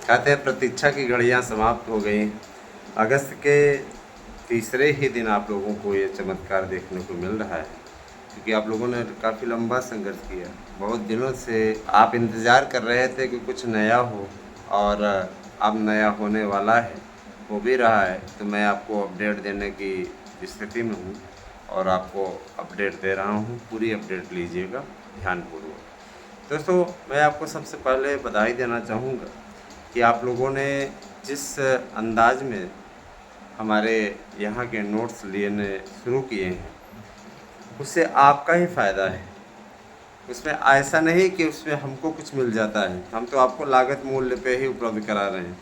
कहते हैं प्रतीक्षा की घड़ियां समाप्त हो गई। अगस्त के तीसरे ही दिन आप लोगों को ये चमत्कार देखने को मिल रहा है, क्योंकि आप लोगों ने काफ़ी लंबा संघर्ष किया। बहुत दिनों से आप इंतज़ार कर रहे थे कि कुछ नया हो, और अब नया होने वाला है, हो भी रहा है। तो मैं आपको अपडेट देने की स्थिति में हूँ और आपको अपडेट दे रहा हूँ। पूरी अपडेट लीजिएगा ध्यानपूर्वक। दोस्तों, मैं आपको सबसे पहले बधाई देना चाहूँगा कि आप लोगों ने जिस अंदाज में हमारे यहाँ के नोट्स लेने शुरू किए हैं, उससे आपका ही फ़ायदा है। उसमें ऐसा नहीं कि उसमें हमको कुछ मिल जाता है, हम तो आपको लागत मूल्य पे ही उपलब्ध करा रहे हैं।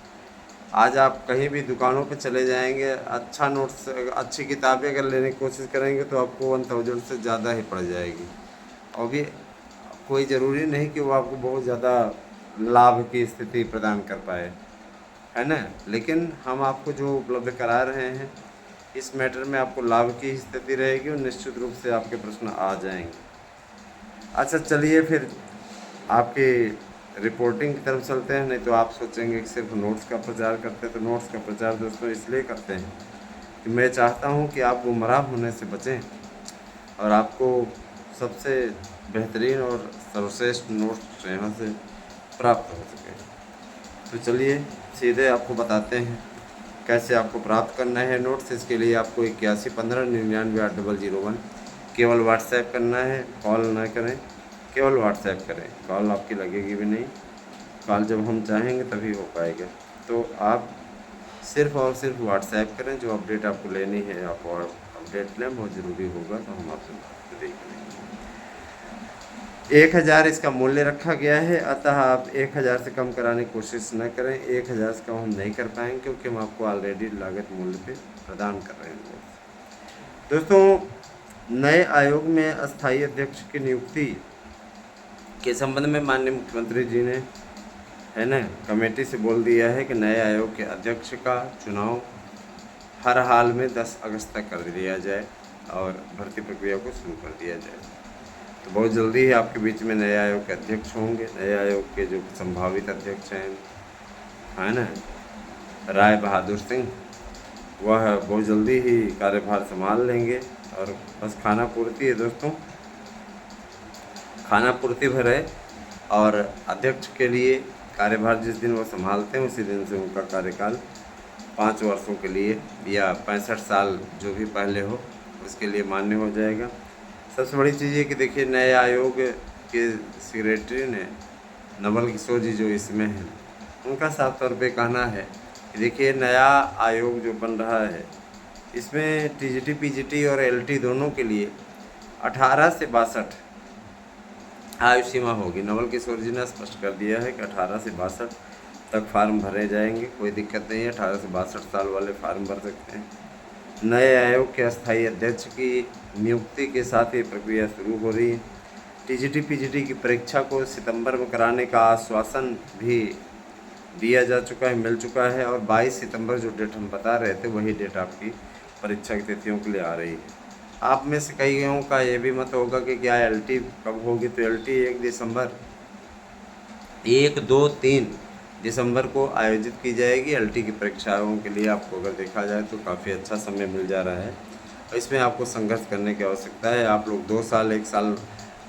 आज आप कहीं भी दुकानों पे चले जाएंगे, अच्छा नोट्स, अच्छी किताबें अगर लेने की कोशिश करेंगे तो आपको 1000 से ज़्यादा ही पड़ जाएगी। और भी कोई ज़रूरी नहीं कि वो आपको बहुत ज़्यादा लाभ की स्थिति प्रदान कर पाए, है ना। लेकिन हम आपको जो उपलब्ध करा रहे हैं, इस मैटर में आपको लाभ की स्थिति रहेगी और निश्चित रूप से आपके प्रश्न आ जाएंगे। अच्छा, चलिए फिर आपकी रिपोर्टिंग की तरफ चलते हैं। नहीं तो आप सोचेंगे कि सिर्फ नोट्स का प्रचार करते हैं। तो नोट्स का प्रचार दोस्तों इसलिए करते हैं कि मैं चाहता हूं कि आप गुमराह होने से बचें और आपको सबसे बेहतरीन और सर्वश्रेष्ठ नोट्स यहाँ से प्राप्त हो सके। तो चलिए सीधे आपको बताते हैं कैसे आपको प्राप्त करना है नोट्स। इसके लिए आपको 8115998001 केवल व्हाट्सएप करना है। कॉल ना करें, केवल व्हाट्सएप करें। कॉल आपकी लगेगी भी नहीं। कॉल जब हम चाहेंगे तभी हो पाएगा। तो आप सिर्फ और सिर्फ व्हाट्सएप करें। जो अपडेट आपको लेनी है आप और अपडेट लें, बहुत ज़रूरी होगा तो हम आपसे देख लेंगे। 1000 इसका मूल्य रखा गया है, अतः आप 1000 से कम कराने की कोशिश न करें। 1000 से कम हम नहीं कर पाएंगे क्योंकि हम आपको ऑलरेडी लागत मूल्य पे प्रदान कर रहे हैं। दोस्तों, नए आयोग में अस्थायी अध्यक्ष की नियुक्ति के संबंध में माननीय मुख्यमंत्री जी ने, है ना, कमेटी से बोल दिया है कि नए आयोग के अध्यक्ष का चुनाव हर हाल में 10 अगस्त तक कर दिया जाए और भर्ती प्रक्रिया को शुरू कर दिया जाए। तो बहुत जल्दी ही आपके बीच में नए आयोग के अध्यक्ष होंगे। नए आयोग के जो संभावित अध्यक्ष हैं, है ना, राय बहादुर सिंह, वह बहुत जल्दी ही कार्यभार संभाल लेंगे। और बस खाना पूर्ति है दोस्तों, खाना पूर्ति भर है। और अध्यक्ष के लिए कार्यभार जिस दिन वो संभालते हैं उसी दिन से उनका कार्यकाल 5 वर्षों के लिए या 65 साल जो भी पहले हो उसके लिए मान्य हो जाएगा। सबसे बड़ी चीज़ ये कि देखिए, नए आयोग के सेक्रेटरी ने नवल किशोर जी जो इसमें हैं, उनका साफ तौर पे कहना है कि देखिए, नया आयोग जो बन रहा है इसमें टीजीटी, पीजीटी और एलटी दोनों के लिए 18 से 62 आयु सीमा होगी। नवल किशोर जी ने स्पष्ट कर दिया है कि 18 से 62 तक फार्म भरे जाएंगे, कोई दिक्कत नहीं है। 18 से 62 साल वाले फार्म भर सकते हैं। नए आयोग के अस्थायी अध्यक्ष की नियुक्ति के साथ ही प्रक्रिया शुरू हो रही है। टीजीटी, पीजीटी की परीक्षा को सितंबर में कराने का आश्वासन भी दिया जा चुका है, मिल चुका है। और 22 सितंबर जो डेट हम बता रहे थे वही डेट आपकी परीक्षा की तिथियों के लिए आ रही है। आप में से कईयों का ये भी मत होगा कि क्या एलटी कब होगी। तो एलटी 1 दिसंबर 1, 2, 3 दिसंबर को आयोजित की जाएगी। एलटी की परीक्षाओं के लिए आपको अगर देखा जाए तो काफ़ी अच्छा समय मिल जा रहा है और इसमें आपको संघर्ष करने की आवश्यकता है। आप लोग 2 साल 1 साल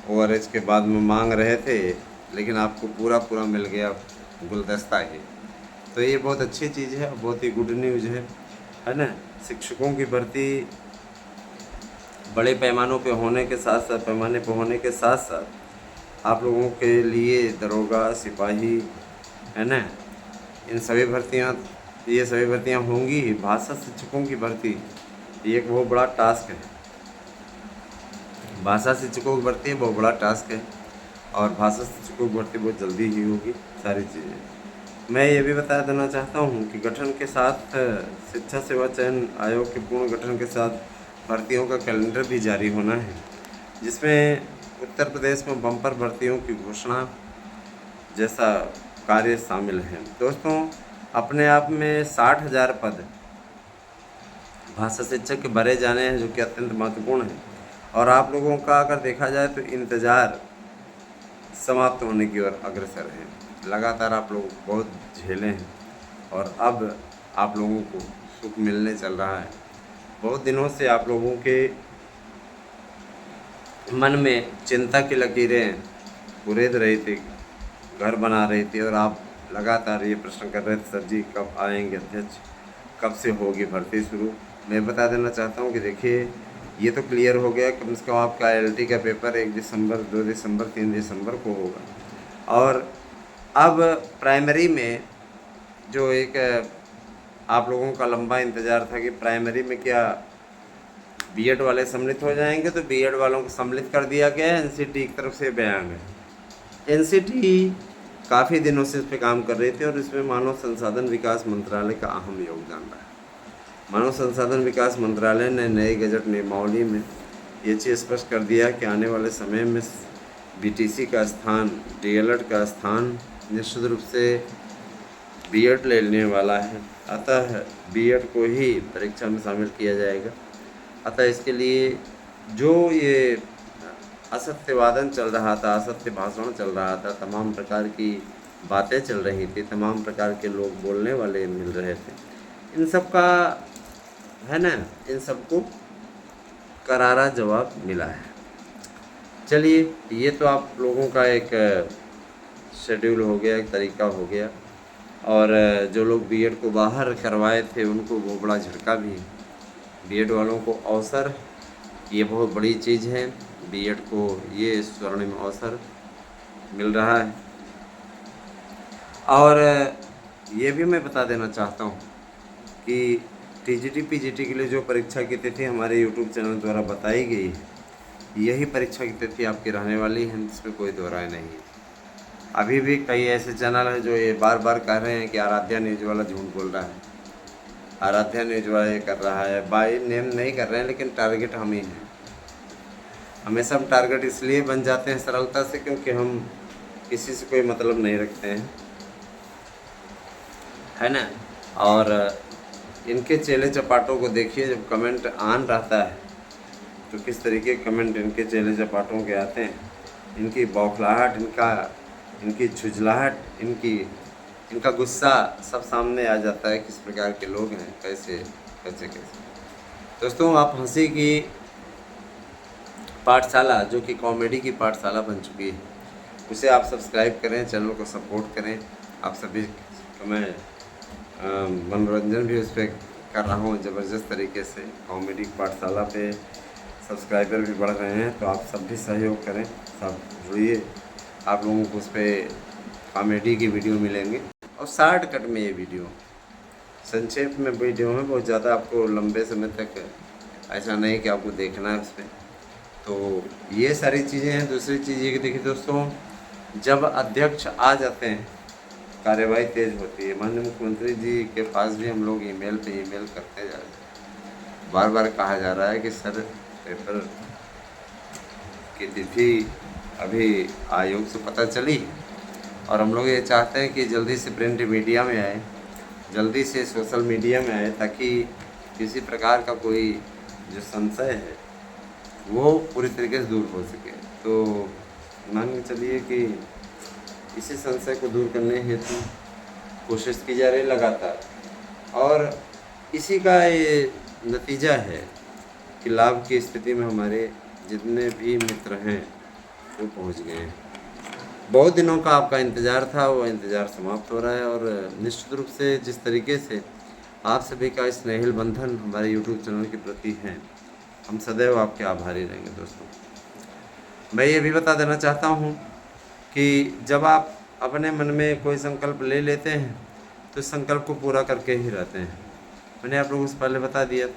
ओआरएच के बाद में मांग रहे थे, लेकिन आपको पूरा मिल गया गुलदस्ता ही। तो ये बहुत अच्छी चीज़ है, बहुत ही गुड न्यूज़ है ना। शिक्षकों की भर्ती बड़े पैमाने पे होने के साथ साथ आप लोगों के लिए दरोगा, सिपाही, है ना, ये सभी भर्तियां होंगी ही। भाषा शिक्षकों की भर्ती ये एक बहुत बड़ा टास्क है। भाषा शिक्षकों की भर्ती बहुत बड़ा टास्क है और भाषा शिक्षकों की भर्ती बहुत जल्दी ही होगी। सारी चीज़ें मैं ये भी बता देना चाहता हूँ कि गठन के साथ शिक्षा सेवा चयन आयोग के पूर्ण गठन के साथ भर्तियों का कैलेंडर भी जारी होना है, जिसमें उत्तर प्रदेश में बम्पर भर्तियों की घोषणा जैसा कार्य शामिल है। दोस्तों, अपने आप में 60,000 पद भाषा शिक्षक के भरे जाने हैं, जो कि अत्यंत महत्वपूर्ण है। और आप लोगों का अगर देखा जाए तो इंतज़ार समाप्त होने की ओर अग्रसर है। लगातार आप लोग बहुत झेले हैं और अब आप लोगों को सुख मिलने चल रहा है। बहुत दिनों से आप लोगों के मन में चिंता की लकीरें गुरेद रही थी, घर बना रही थी और आप लगातार ये प्रश्न कर रहे थे, सर जी कब आएंगे अध्यक्ष, कब से होगी भर्ती शुरू। मैं बता देना चाहता हूँ कि देखिए ये तो क्लियर हो गया, कम से कम आपका ILT का पेपर 1 दिसंबर, 2 दिसंबर, 3 दिसंबर को होगा। और अब प्राइमरी में जो एक आप लोगों का लंबा इंतज़ार था कि प्राइमरी में क्या बीएड वाले सम्मिलित हो जाएंगे, तो बीएड वालों को सम्मिलित कर दिया गया है। NCT की तरफ से बयान है। NCT काफ़ी दिनों से इस पर काम कर रही थी और इसमें मानव संसाधन विकास मंत्रालय का अहम योगदान रहा है। मानव संसाधन विकास मंत्रालय ने नए गजट नियमावली में ये चीज़ स्पष्ट कर दिया कि आने वाले समय में BTC का स्थान, DLED का स्थान निश्चित रूप से बीएड लेने वाला है। अतः बीएड को ही परीक्षा में शामिल किया जाएगा। अतः इसके लिए जो ये असत्यवादन चल रहा था, असत्य भाषण चल रहा था, तमाम प्रकार की बातें चल रही थी, तमाम प्रकार के लोग बोलने वाले मिल रहे थे, इन सब का है ना, इन सबको करारा जवाब मिला है। चलिए ये तो आप लोगों का एक शेड्यूल हो गया, एक तरीका हो गया। और जो लोग बीएड को बाहर करवाए थे उनको वो बड़ा झटका भी है। बीएड वालों को अवसर, ये बहुत बड़ी चीज़ है। बीएड को ये स्वर्णिम अवसर मिल रहा है। और ये भी मैं बता देना चाहता हूँ कि TGT PGT के लिए जो परीक्षा की तिथि हमारे यूट्यूब चैनल द्वारा बताई गई है, यही परीक्षा की तिथि आपकी रहने वाली है, इसमें कोई दो राय नहीं है। अभी भी कई ऐसे चैनल हैं जो ये बार बार कह रहे हैं कि आराध्या न्यूज वाला झूठ बोल रहा है, आराध्या न्यूज वाला ये कर रहा है। बाय नेम नहीं कर रहे हैं, लेकिन टारगेट हम ही हैं। हमेशा हम टारगेट इसलिए बन जाते हैं सरलता से, क्योंकि हम किसी से कोई मतलब नहीं रखते हैं, है ना। और इनके चेले चपाटों को देखिए, जब कमेंट ऑन रहता है तो किस तरीके के कमेंट इनके चेले चपाटों के आते हैं। इनकी बौखलाहट, इनकी झुझलाहट, इनका गुस्सा सब सामने आ जाता है, किस प्रकार के लोग हैं, कैसे। दोस्तों, आप हंसी की पाठशाला, जो कि कॉमेडी की पाठशाला बन चुकी है, उसे आप सब्सक्राइब करें, चैनल को सपोर्ट करें। आप सभी को मैं मनोरंजन भी उस पर कर रहा हूँ ज़बरदस्त तरीके से। कॉमेडी की पाठशाला पे सब्सक्राइबर भी बढ़ रहे हैं, तो आप सब भी सहयोग करें, सब जुड़िए। आप लोगों को उस पर कॉमेडी की वीडियो मिलेंगे और शॉर्टकट में ये वीडियो, संक्षेप में वीडियो में, बहुत ज़्यादा आपको लंबे समय तक ऐसा नहीं कि आपको देखना है उस पर। तो ये सारी चीज़ें हैं। दूसरी चीज़ ये कि देखिए दोस्तों, जब अध्यक्ष आ जाते हैं कार्यवाही तेज होती है। माननीय मुख्यमंत्री जी के पास भी हम लोग ईमेल करते जा रहे हैं। बार बार कहा जा रहा है कि सर पेपर की तिथि अभी आयोग से पता चली और हम लोग ये चाहते हैं कि जल्दी से प्रिंट मीडिया में आए, जल्दी से सोशल मीडिया में आए, ताकि किसी प्रकार का कोई जो संशय है वो पूरी तरीके से दूर हो सके। तो मान के चलिए कि इसी संशय को दूर करने हेतु कोशिश की जा रही लगातार, और इसी का ये नतीजा है कि लाभ की स्थिति में हमारे जितने भी मित्र हैं वो पहुंच गए हैं। बहुत दिनों का आपका इंतज़ार था, वो इंतज़ार समाप्त हो रहा है। और निश्चित रूप से जिस तरीके से आप सभी का स्नेहिल बंधन हमारे यूट्यूब चैनल के प्रति है, हम सदैव आपके आभारी रहेंगे। दोस्तों, मैं ये भी बता देना चाहता हूँ कि जब आप अपने मन में कोई संकल्प ले लेते हैं तो संकल्प को पूरा करके ही रहते हैं। मैंने आप लोगों से पहले बता दिया,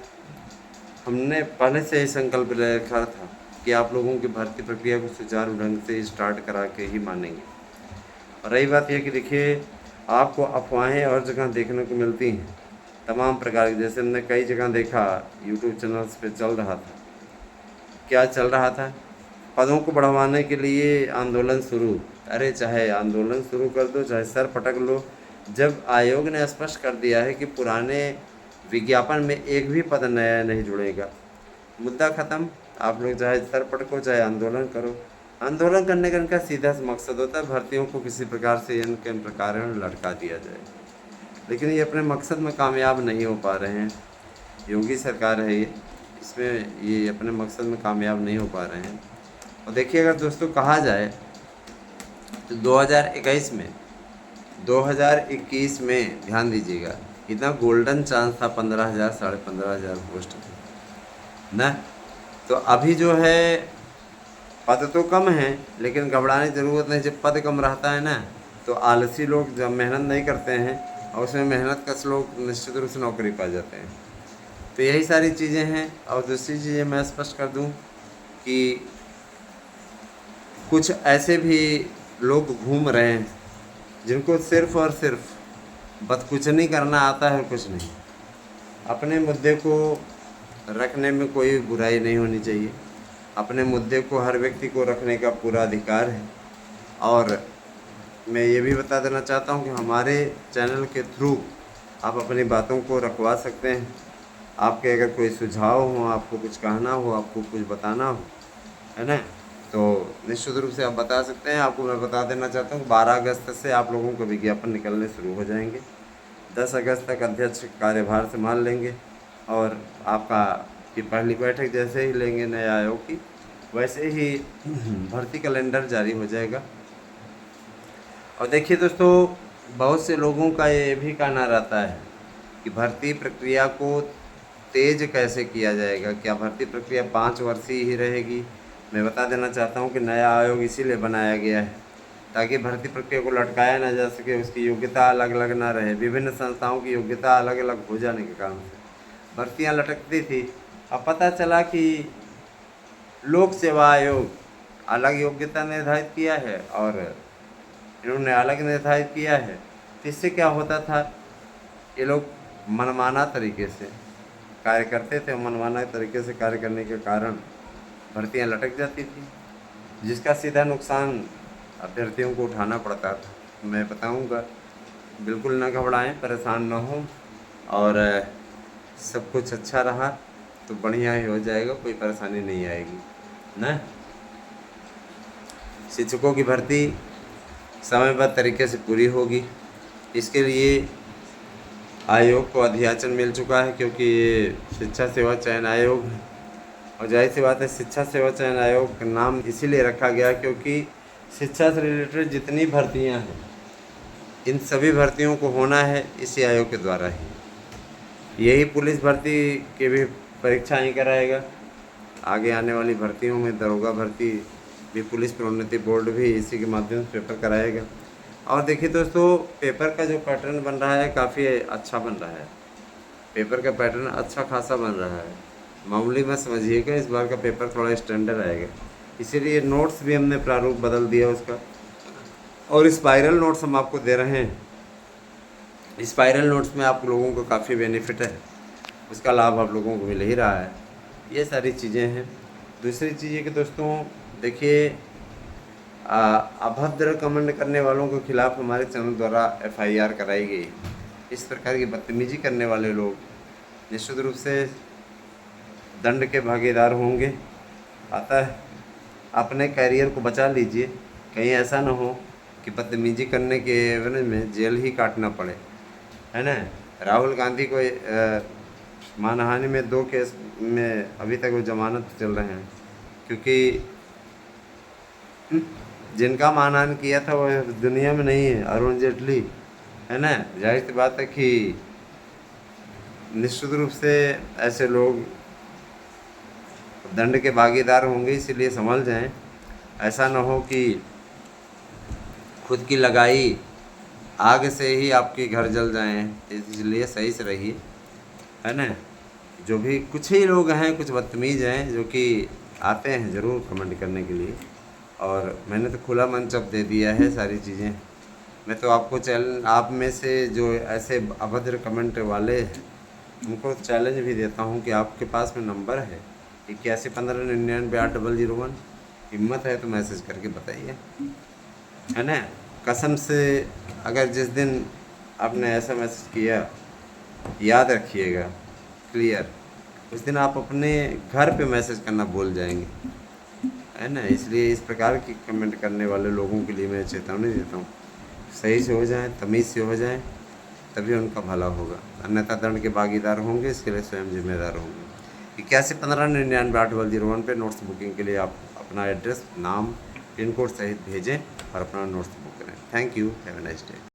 हमने पहले से ही संकल्प ले रखा था कि आप लोगों की भर्ती प्रक्रिया को सुचारू ढंग से स्टार्ट करा के ही मानेंगे। और रही बात यह कि देखिए, आपको अफवाहें और जगह देखने को मिलती हैं तमाम प्रकार की। जैसे हमने कई जगह देखा, यूट्यूब चैनल्स पे चल रहा था, क्या चल रहा था, पदों को बढ़वाने के लिए आंदोलन शुरू। अरे चाहे आंदोलन शुरू कर दो, चाहे सर पटक लो, जब आयोग ने स्पष्ट कर दिया है कि पुराने विज्ञापन में एक भी पद नया नहीं जुड़ेगा, मुद्दा ख़त्म। आप लोग चाहे सर पटको, चाहे आंदोलन करो, आंदोलन करने का इनका सीधा मकसद होता है भर्तियों को किसी प्रकार से इनके कारण लटका दिया जाए, लेकिन ये अपने मकसद में कामयाब नहीं हो पा रहे हैं। योगी सरकार है ये, इसमें ये अपने मकसद में कामयाब नहीं हो पा रहे हैं। और देखिए अगर दोस्तों कहा जाए तो 2021 में ध्यान दीजिएगा इतना गोल्डन चांस था 15,000 15,500 पोस्ट ना। तो अभी जो है पद तो कम है, लेकिन घबराने की ज़रूरत नहीं। जब पद कम रहता है ना तो आलसी लोग जब मेहनत नहीं करते हैं और उसमें मेहनत कश लोग निश्चित रूप से नौकरी पा जाते हैं। तो यही सारी चीज़ें हैं। और दूसरी चीज़ें मैं स्पष्ट कर दूं कि कुछ ऐसे भी लोग घूम रहे हैं जिनको सिर्फ़ और सिर्फ बदकुचनी करना आता है, कुछ नहीं। अपने मुद्दे को रखने में कोई बुराई नहीं होनी चाहिए। अपने मुद्दे को हर व्यक्ति को रखने का पूरा अधिकार है। और मैं ये भी बता देना चाहता हूँ कि हमारे चैनल के थ्रू आप अपनी बातों को रखवा सकते हैं। आपके अगर कोई सुझाव हो, आपको कुछ कहना हो, आपको कुछ बताना हो, है ना, तो निश्चित रूप से आप बता सकते हैं। आपको मैं बता देना चाहता हूँ 12 अगस्त से आप लोगों को विज्ञापन निकलने शुरू हो जाएंगे। 10 अगस्त तक अध्यक्ष कार्यभार संभाल लेंगे और आपका की पहली बैठक जैसे ही लेंगे नए आयोग की, वैसे ही भर्ती कैलेंडर जारी हो जाएगा। और देखिए दोस्तों, बहुत से लोगों का ये भी कहना रहता है कि भर्ती प्रक्रिया को तेज कैसे किया जाएगा, क्या भर्ती प्रक्रिया 5 वर्षीय ही रहेगी। मैं बता देना चाहता हूँ कि नया आयोग इसीलिए बनाया गया है ताकि भर्ती प्रक्रिया को लटकाया ना जा सके, उसकी योग्यता अलग अलग ना रहे। विभिन्न संस्थाओं की योग्यता अलग अलग हो जाने के कारण से भर्तियाँ लटकती थी। अब पता चला कि लोक सेवा आयोग अलग योग्यता निर्धारित किया है और इन्होंने अलग निर्धारित किया है। तो इससे क्या होता था, ये लोग मनमाना तरीके से कार्य करते थे। मनमाना तरीके से कार्य करने के कारण भर्तियां लटक जाती थी, जिसका सीधा नुकसान अभ्यर्थियों को उठाना पड़ता था। मैं बताऊंगा, बिल्कुल ना घबराएं, परेशान ना हो, और सब कुछ अच्छा रहा तो बढ़िया ही हो जाएगा, कोई परेशानी नहीं आएगी ना। शिक्षकों की भर्ती समयबद्ध तरीके से पूरी होगी। इसके लिए आयोग को अधियाचन मिल चुका है, क्योंकि ये शिक्षा सेवा चयन आयोग है। और जाहिर सी बात है, शिक्षा सेवा चयन आयोग का नाम इसीलिए रखा गया क्योंकि शिक्षा से रिलेटेड जितनी भर्तियां हैं, इन सभी भर्तियों को होना है इसी आयोग के द्वारा ही। यही पुलिस भर्ती की भी परीक्षा ही कराएगा। आगे आने वाली भर्तियों में दरोगा भर्ती भी पुलिस प्रोन्नति बोर्ड भी इसी के माध्यम से पेपर कराएगा। और देखिए दोस्तों, पेपर का जो पैटर्न बन रहा है काफ़ी अच्छा बन रहा है। पेपर का पैटर्न अच्छा खासा बन रहा है, मामूली मत समझिएगा। इस बार का पेपर थोड़ा स्टैंडर्ड आएगा, इसीलिए नोट्स भी हमने प्रारूप बदल दिया उसका। और स्पाइरल नोट्स हम आपको दे रहे हैं। स्पाइरल नोट्स में आप लोगों को काफ़ी बेनिफिट है, उसका लाभ आप लोगों को मिल ही रहा है। ये सारी चीज़ें हैं। दूसरी चीज़ ये कि दोस्तों देखिए, अभद्र कमेंट करने वालों के खिलाफ़ हमारे चैनल द्वारा FIR कराई गई। इस प्रकार की बदतमीजी करने वाले लोग निश्चित रूप से दंड के भागीदार होंगे। अतः अपने कैरियर को बचा लीजिए, कहीं ऐसा ना हो कि बदतमीजी करने के एवज में जेल ही काटना पड़े, है ना। राहुल गांधी को मानहानि में 2 केस में अभी तक वो जमानत चल रहे हैं, क्योंकि जिनका मानहानि किया था वो दुनिया में नहीं है, अरुण जेटली, है ना। जाहिर सी बात है कि निश्चित रूप से ऐसे लोग दंड के भागीदार होंगे, इसीलिए संभल जाएं। ऐसा ना हो कि खुद की लगाई आग से ही आपके घर जल जाएं, इसलिए सही से रहिए, है ना। जो भी कुछ ही लोग हैं, कुछ बदतमीज़ हैं जो कि आते हैं ज़रूर कमेंट करने के लिए, और मैंने तो खुला मंच अब दे दिया है सारी चीज़ें। मैं तो आपको आप में से जो ऐसे अभद्र कमेंट वाले हैं उनको चैलेंज भी देता हूं कि आपके पास में नंबर है 8115998001। हिम्मत है तो मैसेज करके बताइए, है ना। कसम से अगर जिस दिन आपने ऐसा मैसेज किया, याद रखिएगा क्लियर, उस दिन आप अपने घर पे मैसेज करना भूल जाएंगे। है ना। इसलिए इस प्रकार की कमेंट करने वाले लोगों के लिए मैं चेतावनी देता हूँ, सही से हो जाएं, तमीज़ से हो जाएं, तभी उनका भला होगा। अन्यथा दंड के भागीदार होंगे, इसके लिए स्वयं जिम्मेदार होंगे। 81159981 पे नोट्स बुकिंग के लिए आप अपना एड्रेस, नाम, पिन कोड सहित भेजें और अपना नोट्स बुक करें। Thank you, have a nice day.